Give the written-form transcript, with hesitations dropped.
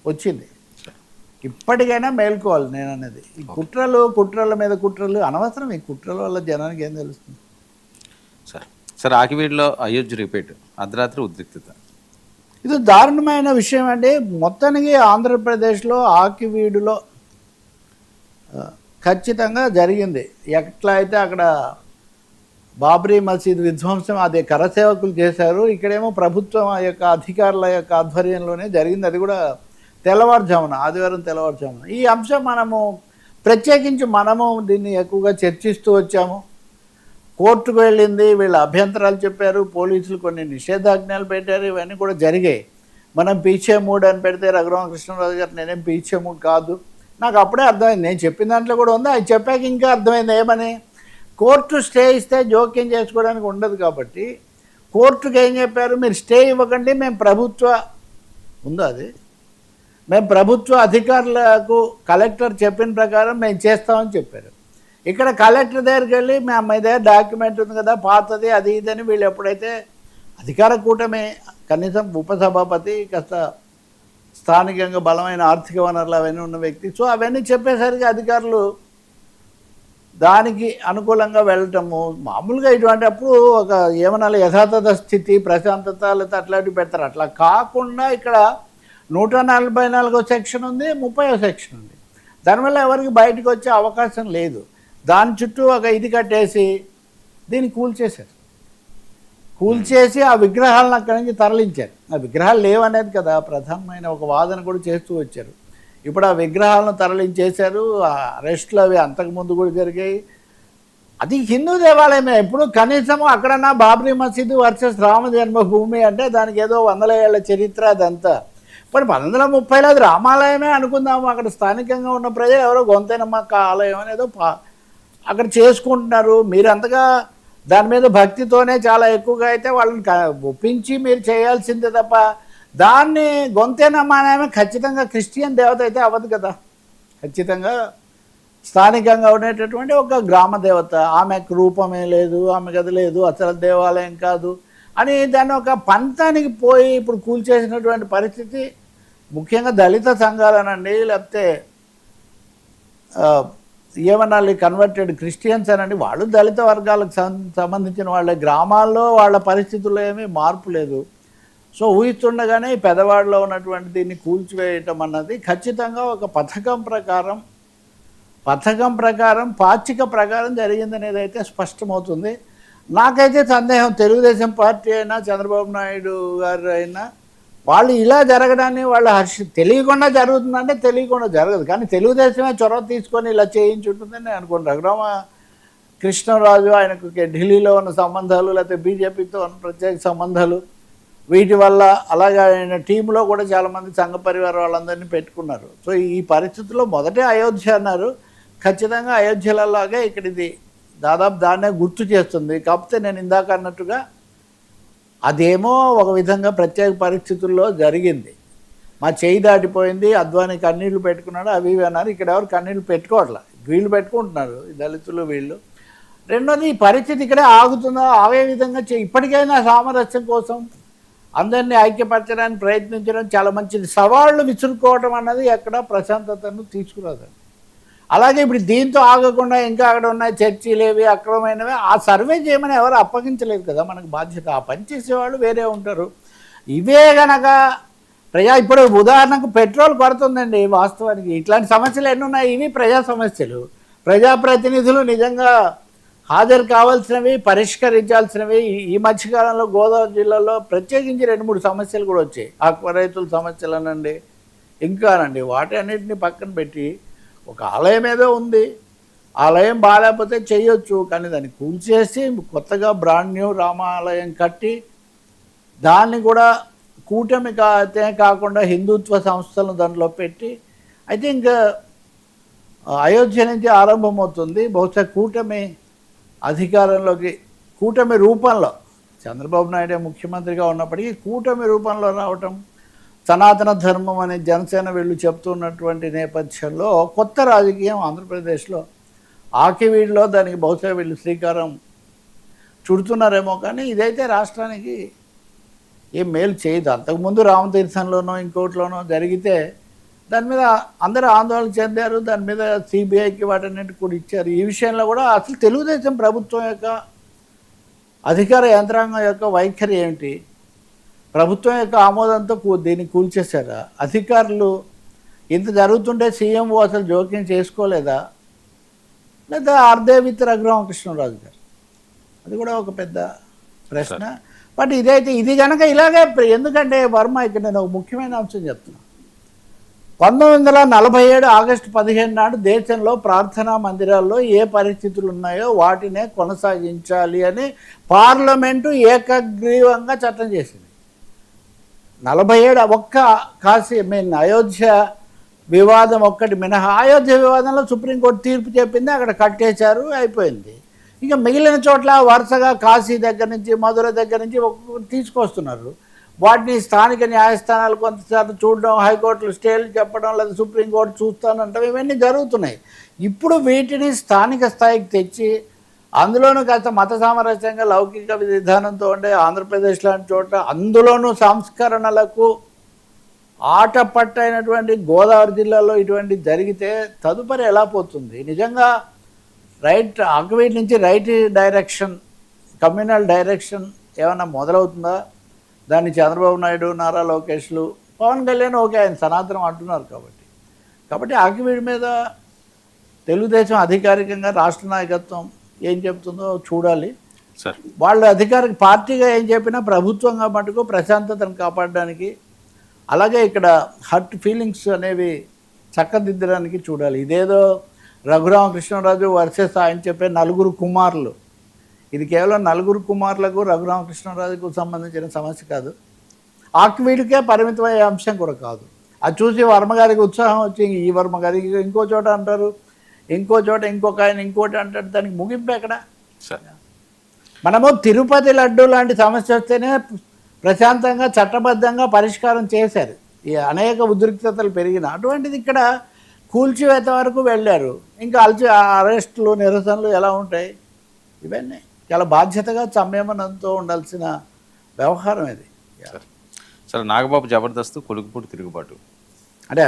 వచ్చింది. ఇప్పటికైనా మేల్కోవాలి నేను అనేది. ఈ కుట్రల మీద కుట్రలు అనవసరం. ఈ కుట్రల వల్ల జనానికి ఏం తెలుస్తుంది? సార్ ఆకివీడులో అయోధ్య రిపీట్, అర్ధరాత్రి ఉద్రిక్తత. ఇది దారుణమైన విషయం అండి. మొత్తానికి ఆంధ్రప్రదేశ్లో ఆకివీడులో ఖచ్చితంగా జరిగింది. ఎట్లా అయితే అక్కడ బాబ్రీ మసీద్ విధ్వంసం అది కరసేవకులు చేశారు, ఇక్కడేమో ప్రభుత్వం యొక్క అధికారుల యొక్క ఆధ్వర్యంలోనే జరిగింది. అది కూడా తెల్లవారుజామున, ఆదివారం తెల్లవారుజామున. ఈ అంశం ప్రత్యేకించి మనము దీన్ని ఎక్కువగా చర్చిస్తూ వచ్చాము. కోర్టుకు వెళ్ళింది, వీళ్ళ అభ్యంతరాలు చెప్పారు, పోలీసులు కొన్ని నిషేధాజ్ఞలు పెట్టారు, ఇవన్నీ కూడా జరిగాయి. మనం పీచే మూడ్ అని పెడితే రఘురామకృష్ణరాజు గారు నేనేం పీచే మూడ్ కాదు, నాకు అప్పుడే అర్థమైంది. నేను చెప్పిన దాంట్లో కూడా ఉంది, అది చెప్పాక ఇంకా అర్థమైంది. ఏమని? కోర్టు స్టే ఇస్తే జోక్యం చేసుకోవడానికి ఉండదు కాబట్టి కోర్టుకు ఏం చెప్పారు, మీరు స్టే ఇవ్వకండి, మేము మేము ప్రభుత్వ అధికారులకు కలెక్టర్ చెప్పిన ప్రకారం మేము చేస్తామని చెప్పారు. ఇక్కడ కలెక్టర్ దగ్గరికి వెళ్ళి మా దగ్గర డాక్యుమెంట్ ఉంది కదా పాతది అది ఇదని వీళ్ళు ఎప్పుడైతే అధికార కూటమి కనీసం ఉపసభాపతి కాస్త స్థానికంగా బలమైన ఆర్థిక వనరులు అవన్నీ ఉన్న వ్యక్తి, సో అవన్నీ చెప్పేసరికి అధికారులు దానికి అనుకూలంగా వెళ్ళటము. మామూలుగా ఇటువంటి అప్పుడు ఒక ఏమన్నా యథాతథ స్థితి ప్రశాంతత లేకపోతే అట్లాంటివి పెడతారు. అట్లా కాకుండా ఇక్కడ 144 సెక్షన్ ఉంది, 30వ సెక్షన్ ఉంది. దానివల్ల ఎవరికి బయటకు వచ్చే అవకాశం లేదు. దాని చుట్టూ ఒక ఇది కట్టేసి దీన్ని కూల్చేసి ఆ విగ్రహాలను అక్కడి నుంచి తరలించారు. ఆ విగ్రహాలు లేవనేది కదా ప్రధానమైన ఒక వాదన కూడా చేస్తూ వచ్చారు. ఇప్పుడు ఆ విగ్రహాలను తరలించేశారు. అరెస్టులు అవి అంతకుముందు కూడా జరిగాయి. అది హిందూ దేవాలయమే. ఇప్పుడు కనీసం అక్కడన్నా బాబ్రీ మసీదు వర్సెస్ రామ జన్మభూమి అంటే దానికి ఏదో 100 ఏళ్ల చరిత్ర అదంతా. ఇప్పుడు 1930లో అది రామాలయమే అనుకుందాము. అక్కడ స్థానికంగా ఉన్న ప్రజలు ఎవరో గొంతెనమ్మక్క ఆలయం అనేదో అక్కడ చేసుకుంటున్నారు. మీరు అంతగా దాని మీద భక్తితోనే చాలా ఎక్కువగా అయితే వాళ్ళని ఒప్పించి మీరు చేయాల్సిందే తప్ప దాన్ని గొంతెనమ్మ ఖచ్చితంగా క్రిస్టియన్ దేవత అయితే అవ్వదు కదా. ఖచ్చితంగా స్థానికంగా ఉండేటటువంటి ఒక గ్రామ దేవత, ఆమెకు రూపమే లేదు, ఆమెకు అది లేదు, అసలు దేవాలయం కాదు అని దాన్ని ఒక పంతానికి పోయి ఇప్పుడు కూల్చేసినటువంటి పరిస్థితి. ముఖ్యంగా దళిత సంఘాలనండి, లేకపోతే ఏమన్నా కన్వర్టెడ్ క్రిస్టియన్స్ అనండి, వాళ్ళు దళిత వర్గాలకు సంబంధించిన వాళ్ళ గ్రామాల్లో వాళ్ళ పరిస్థితుల్లో ఏమీ మార్పు లేదు. సో ఊహిస్తుండగానే ఈ పెదవాడలో ఉన్నటువంటి దీన్ని కూల్చివేయటం అన్నది ఖచ్చితంగా ఒక పథకం ప్రకారం పాచిక ప్రకారం జరిగిందనేది అయితే స్పష్టమవుతుంది. నాకైతే సందేహం, తెలుగుదేశం పార్టీ అయినా చంద్రబాబు నాయుడు గారు అయినా వాళ్ళు ఇలా జరగడాన్ని వాళ్ళు తెలియకుండా జరుగుతుందంటే తెలియకుండా జరగదు, కానీ తెలుగుదేశమే చొరవ తీసుకొని ఇలా చేయించుంటుందని నేను అనుకుంటాను. రఘురామ కృష్ణరాజు ఆయనకు ఢిల్లీలో ఉన్న సంబంధాలు లేకపోతే బీజేపీతో ఉన్న ప్రత్యేక సంబంధాలు వీటి వల్ల, అలాగే ఆయన టీంలో కూడా చాలామంది సంఘ పరివార వాళ్ళందరినీ పెట్టుకున్నారు. సో ఈ పరిస్థితుల్లో మొదటే అయోధ్య అన్నారు. ఖచ్చితంగా అయోధ్యలలాగే ఇక్కడ ఇది దాదాపు దాన్నే గుర్తు చేస్తుంది. కాకపోతే నేను ఇందాక అన్నట్టుగా అదేమో ఒక విధంగా ప్రత్యేక పరిస్థితుల్లో జరిగింది. మా చేయి దాటిపోయింది, అద్వానీ కన్నీళ్లు పెట్టుకున్నాడు, అవి ఇవి అన్నారు. ఇక్కడ ఎవరు కన్నీళ్లు పెట్టుకోవట్లా, వీళ్ళు పెట్టుకుంటున్నారు, దళితులు వీళ్ళు. రెండోది ఈ పరిస్థితి ఇక్కడే ఆగుతుందో ఆగే విధంగా ఇప్పటికైనా సామరస్యం కోసం అందరినీ ఐక్యపరచడానికి ప్రయత్నించడం చాలా మంచిది. సవాళ్ళు విసురుకోవడం అన్నది ఎక్కడ ప్రశాంతతను తీసుకురాదండి. అలాగే ఇప్పుడు దీంతో ఆగకుండా ఇంకా అక్కడ ఉన్నాయి చర్చీలేవి అక్రమమైనవి, ఆ సర్వే చేయమని ఎవరు అప్పగించలేదు కదా మనకు బాధ్యత. ఆ పని చేసేవాళ్ళు వేరే ఉంటారు. ఇవే గనక ఇప్పుడు ఉదాహరణకు పెట్రోల్ కొడుతుందండి. వాస్తవానికి ఇట్లాంటి సమస్యలు ఎన్ని ఉన్నాయి, ఇవి ప్రజా సమస్యలు. ప్రజాప్రతినిధులు నిజంగా హాజరు కావాల్సినవి, పరిష్కరించాల్సినవి. ఈ మధ్యకాలంలో గోదావరి జిల్లాలో ప్రత్యేకించి 2-3 సమస్యలు కూడా వచ్చాయి. ఆక్వా రైతుల సమస్యలు అనండి, ఇంకానండి, వాటి అన్నింటినీ పక్కన పెట్టి ఒక ఆలయం ఏదో ఉంది, ఆలయం బాగాలేకపోతే చేయొచ్చు, కానీ దాన్ని కూల్చేసి కొత్తగా బ్రాండ్ న్యూ రామాలయం కట్టి దాన్ని కూడా కూటమి కాకుండా హిందుత్వ సంస్థలను దాంట్లో పెట్టి ఐ థింక్ అయోధ్య నుంచి ఆరంభమవుతుంది. బహుశా కూటమి అధికారంలోకి, కూటమి రూపంలో, చంద్రబాబు నాయుడు ముఖ్యమంత్రిగా ఉన్నప్పటికీ కూటమి రూపంలో రావటం, సనాతన ధర్మం అనే జనసేన వీళ్ళు చెప్తున్నటువంటి నేపథ్యంలో కొత్త రాజకీయం ఆంధ్రప్రదేశ్లో ఆకివీడులో దానికి బహుశా వీళ్ళు శ్రీకారం చుడుతున్నారేమో. కానీ ఇదైతే రాష్ట్రానికి ఏం మేలు చేయదు. అంతకుముందు రామతీర్థంలోనో ఇంకోట్లోనో జరిగితే దాని మీద అందరూ ఆందోళన చెందారు. దాని మీద సిబిఐకి వాటన్నిటి కూడా ఇచ్చారు. ఈ విషయంలో కూడా అసలు తెలుగుదేశం ప్రభుత్వం యొక్క అధికార యంత్రాంగం యొక్క వైఖరి ఏమిటి? ప్రభుత్వం యొక్క ఆమోదంతో దీన్ని కూల్చేశారా? అధికారులు ఇంత జరుగుతుంటే సీఎంఓ అసలు జోక్యం చేసుకోలేదా? లేదా ఆర్దే విత్ రఘురామకృష్ణరాజు గారు? అది కూడా ఒక పెద్ద ప్రశ్న. బట్ ఇది కనుక ఇలాగే, ఎందుకంటే వర్మ ఇక్కడ నేను ఒక ముఖ్యమైన అంశం చెప్తున్నా. 1947 ఆగస్టు 15 నాడు దేశంలో ప్రార్థనా మందిరాల్లో ఏ పరిస్థితులు ఉన్నాయో వాటినే కొనసాగించాలి అని పార్లమెంటు ఏకగ్రీవంగా చట్టం చేసింది. 47 ఒక్క అయోధ్య వివాదం ఒక్కటి మినహా, అయోధ్య వివాదంలో సుప్రీంకోర్టు తీర్పు చెప్పింది, అక్కడ కట్టేశారు, అయిపోయింది. ఇక మిగిలిన చోట్ల వరుసగా కాశీ దగ్గర నుంచి మధుర దగ్గర నుంచి ఒక్కొక్కటి తీసుకొస్తున్నారు. వాటిని స్థానిక న్యాయస్థానాలు కొంతసార్లు చూడడం, హైకోర్టులు స్టేలు చెప్పడం, లేదా సుప్రీంకోర్టు చూస్తానంటాం, ఇవన్నీ జరుగుతున్నాయి. ఇప్పుడు వీటిని స్థానిక స్థాయికి తెచ్చి అందులోనూ కాస్త మత సామరస్యంగా లౌకిక విధానంతో ఉండే ఆంధ్రప్రదేశ్ లాంటి చోట, అందులోనూ సంస్కరణలకు ఆటపట్టైనటువంటి గోదావరి జిల్లాలో ఇటువంటి జరిగితే తదుపరి ఎలా పోతుంది? నిజంగా ఆక్విట్ నుంచి రైట్ డైరెక్షన్, కమ్యూనల్ డైరెక్షన్ ఏమైనా మొదలవుతుందా? దాన్ని చంద్రబాబు నాయుడు, నారా లోకేష్లు, పవన్ కళ్యాణ్ ఓకే, ఆయన సనాతనం అంటున్నారు కాబట్టి ఆక్విట్ మీద తెలుగుదేశం అధికారికంగా రాష్ట్ర నాయకత్వం ఏం చెప్తుందో చూడాలి. వాళ్ళు అధికారిక పార్టీగా ఏం చెప్పినా ప్రభుత్వంగా మటుకు ప్రశాంతతను కాపాడడానికి, అలాగే ఇక్కడ హర్ట్ ఫీలింగ్స్ అనేవి చక్కదిద్దడానికి చూడాలి. ఇదేదో రఘురామకృష్ణరాజు వర్సెస్ ఆయన చెప్పే 4 కుమారులు, ఇది కేవలం 4 కుమారులకు రఘురామకృష్ణరాజుకు సంబంధించిన సమస్య కాదు, ఆక్విడ్కే పరిమితమయ్యే అంశం కూడా కాదు. అది చూసి వర్మగారికి ఉత్సాహం వచ్చి ఈ వర్మగారికి ఇంకో చోట అంటారు, ఇంకో చోట ఇంకొక ఆయన ఇంకోటి అంటారు, దానికి ముగింపు ఎక్కడ? మనము తిరుపతి లడ్డు లాంటి సమస్య వస్తేనే ప్రశాంతంగా చట్టబద్ధంగా పరిష్కారం చేశారు, ఈ అనేక ఉద్రిక్తతలు పెరిగిన. అటువంటిది ఇక్కడ కూల్చివేత వరకు వెళ్ళారు. ఇంకా అరెస్టులు, నిరసనలు ఎలా ఉంటాయి? ఇవన్నీ చాలా బాధ్యతగా సంయమనంతో ఉండాల్సిన వ్యవహారం ఇది. సరే, నాగబాబు జబర్దస్త్, కొలుకుపూడి తిరుగుబాటు అంటే